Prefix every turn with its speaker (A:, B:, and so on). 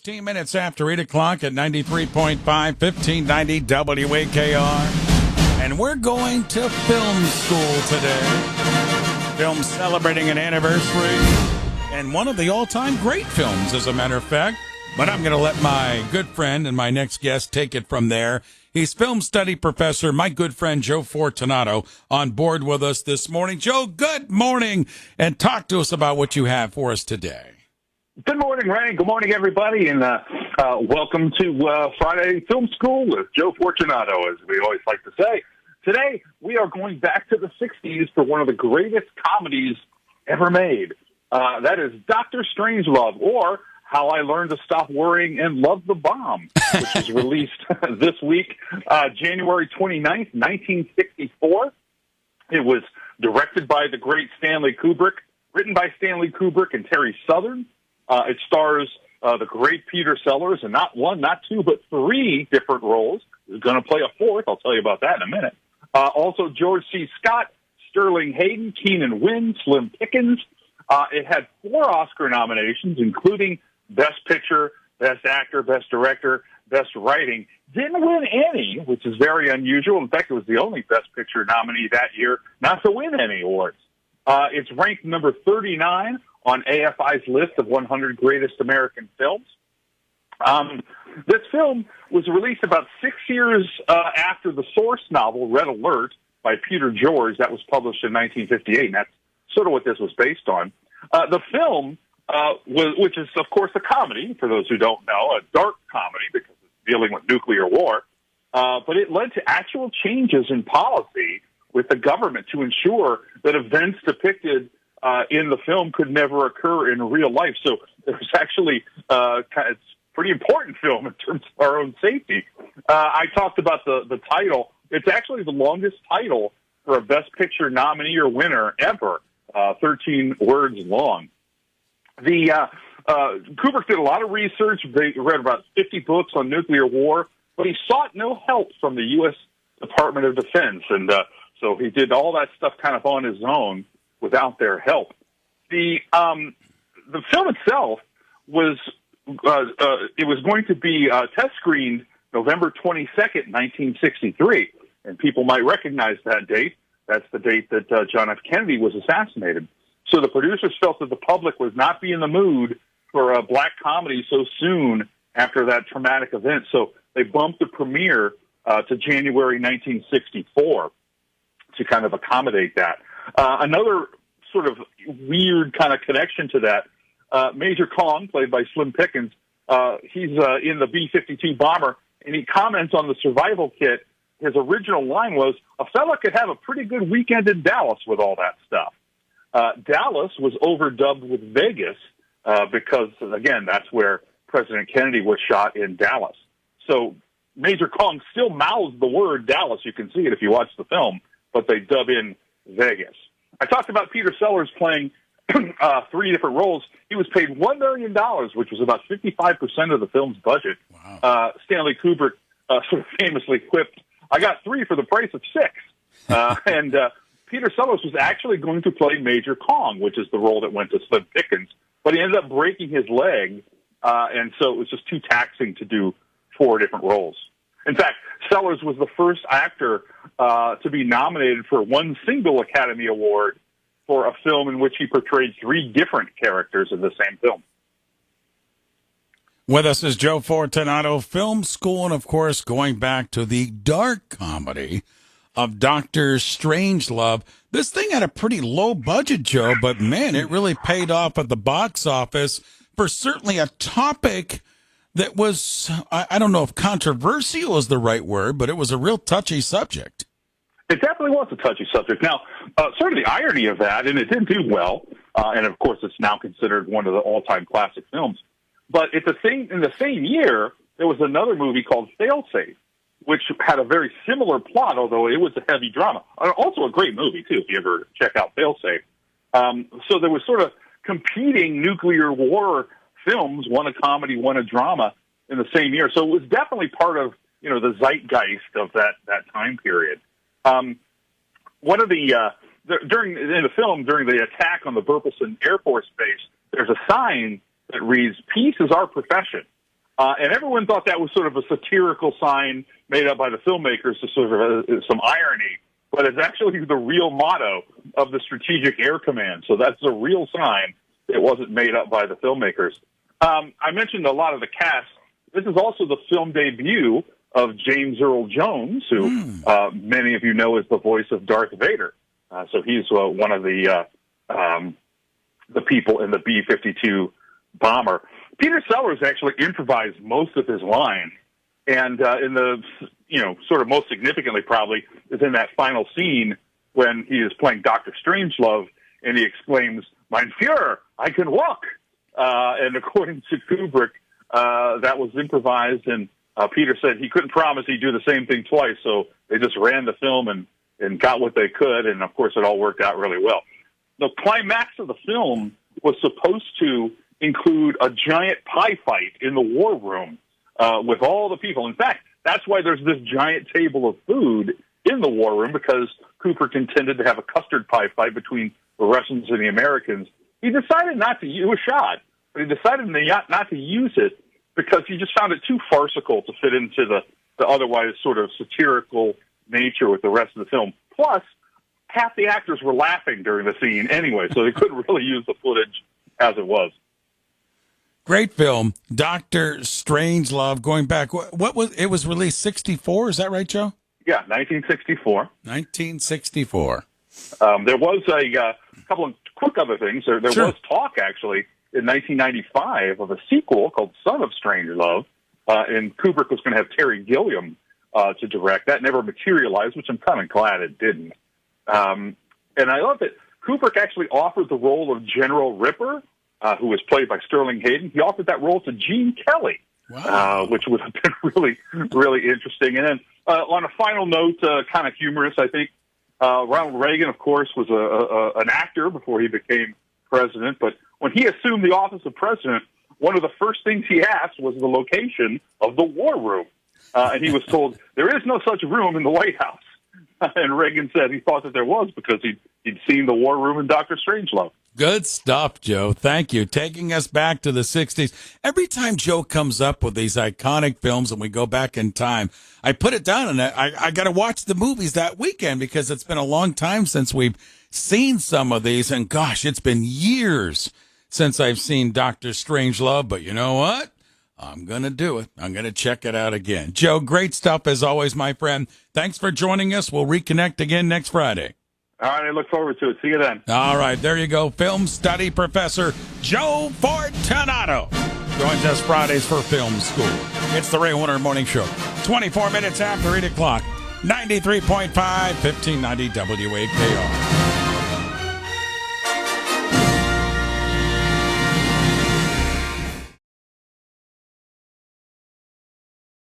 A: 16 minutes after 8 o'clock at 93.5, 1590 WAKR. And we're going to film school today. Film celebrating an anniversary. And one of the all-time great films, as a matter of fact. But I'm going to let my good friend and my next guest take it from there. He's film study professor, my good friend Joe Fortunato, on board with us this morning. Joe, good morning, and talk to us about what you have for us today.
B: Good morning, Ray. Good morning, everybody, and welcome to Friday Film School with Joe Fortunato, as we always like to say. Today, we are going back to the 60s for one of the greatest comedies ever made. That is Dr. Strangelove, or How I Learned to Stop Worrying and Love the Bomb, which is released this week, January 29th, 1964. It was directed by the great Stanley Kubrick, written by Stanley Kubrick and Terry Southern. It stars the great Peter Sellers in not one, not two, but three different roles. He's going to play a fourth. I'll tell you about that in a minute. Also, George C. Scott, Sterling Hayden, Keenan Wynn, Slim Pickens. It had 4 Oscar nominations, including Best Picture, Best Actor, Best Director, Best Writing. Didn't win any, which is very unusual. In fact, it was the only Best Picture nominee that year not to win any awards. It's ranked number 39 on AFI's list of 100 greatest American films. This film was released about 6 years after the source novel, Red Alert, by Peter George. That was published in 1958, and that's sort of what this was based on. The film, which is, of course, a comedy, for those who don't know, a dark comedy because it's dealing with nuclear war, but it led to actual changes in policy with the government to ensure that events depicted in the film could never occur in real life. So it was actually it's a pretty important film in terms of our own safety. I talked about the title. It's actually the longest title for a Best Picture nominee or winner ever, 13 words long. Kubrick did a lot of research. They read about 50 books on nuclear war, but he sought no help from the U.S. Department of Defense, and so he did all that stuff kind of on his own without their help. The film itself was it was going to be test screened November 22nd, 1963, and people might recognize that date. That's the date that John F. Kennedy was assassinated. So the producers felt that the public would not be in the mood for a black comedy so soon after that traumatic event. So they bumped the premiere to January 1964 to kind of accommodate that. Another sort of weird kind of connection to that, Major Kong, played by Slim Pickens, he's in the B-52 bomber, and he comments on the survival kit. His original line was, "A fella could have a pretty good weekend in Dallas with all that stuff." Dallas was overdubbed with Vegas because, again, that's where President Kennedy was shot, in Dallas. So Major Kong still mouths the word Dallas. You can see it if you watch the film, but they dub in Vegas. I talked about Peter Sellers playing 3 different roles. He was paid $1 million, which was about 55% of the film's budget. Wow. Stanley Kubrick sort of famously quipped, "I got 3 for the price of 6." And Peter Sellers was actually going to play Major Kong, which is the role that went to Slim Pickens, but he ended up breaking his leg, and so it was just too taxing to do 4 different roles. In fact, Sellers was the first actor to be nominated for one single Academy Award for a film in which he portrayed 3 different characters in the same film.
A: With us is Joe Fortunato, Film School, and, of course, going back to the dark comedy of Dr. Strangelove. This thing had a pretty low budget, Joe, but, man, it really paid off at the box office for certainly a topic that was, I don't know if controversial is the right word, but it was a real touchy subject.
B: It definitely was a touchy subject. Now, sort of the irony of that, and it didn't do well, and of course it's now considered one of the all-time classic films, but in the same year, there was another movie called Failsafe, which had a very similar plot, although it was a heavy drama. Also a great movie, too, if you ever check out Failsafe. So there was sort of competing nuclear war films, one a comedy, one a drama, in the same year. So it was definitely part of, the zeitgeist of that time period. One of the in the film, during the attack on the Burleson Air Force Base, there's a sign that reads, "Peace is our profession." And everyone thought that was sort of a satirical sign made up by the filmmakers to sort of some irony. But it's actually the real motto of the Strategic Air Command. So that's a real sign. It wasn't made up by the filmmakers. I mentioned a lot of the cast. This is also the film debut of James Earl Jones, who many of you know as the voice of Darth Vader. So he's one of the people in the B-52 bomber. Peter Sellers actually improvised most of his lines, and in the, sort of most significantly probably is in that final scene when he is playing Dr. Strangelove, and he exclaims, "Mein Führer, I can walk." And according to Kubrick, that was improvised, and Peter said he couldn't promise he'd do the same thing twice, so they just ran the film and got what they could, and of course it all worked out really well. The climax of the film was supposed to include a giant pie fight in the war room with all the people. In fact, that's why there's this giant table of food in the war room, because Kubrick intended to have a custard pie fight between the Russians and the Americans. He decided not to use a shot, but he decided not to use it because he just found it too farcical to fit into the otherwise sort of satirical nature with the rest of the film. Plus, half the actors were laughing during the scene anyway, so they couldn't really use the footage as it was.
A: Great film, Dr. Strangelove. Going back, what was it? Was released 1964? Is that right, Joe?
B: Yeah, 1964.
A: 1964.
B: There was a couple of quick other things. There
A: Sure.
B: was talk actually in 1995 of a sequel called Son of Strangelove, and Kubrick was going to have Terry Gilliam to direct. That never materialized, which I'm kind of glad it didn't. And I love that Kubrick actually offered the role of General Ripper, who was played by Sterling Hayden. He offered that role to Gene Kelly,
A: Wow.
B: which would have been really, really interesting. And then on a final note, kind of humorous, I think, Ronald Reagan, of course, was an actor before he became president. But when he assumed the office of president, one of the first things he asked was the location of the war room. And he was told, there is no such room in the White House. And Reagan said he thought that there was because he'd seen the war room in Dr. Strangelove.
A: Good stuff, Joe. Thank you. Taking us back to the 60s. Every time Joe comes up with these iconic films and we go back in time, I put it down and I got to watch the movies that weekend because it's been a long time since we've seen some of these. And gosh, it's been years since I've seen Dr. Strangelove. But you know what? I'm going to do it. I'm going to check it out again. Joe, great stuff as always, my friend. Thanks for joining us. We'll reconnect again next Friday.
B: All right, I look forward to it. See you then.
A: All right, there you go. Film study professor Joe Fortunato joins us Fridays for Film School. It's the Ray Warner Morning Show. 24 minutes after 8 o'clock. 93.5, 1590 WAKR.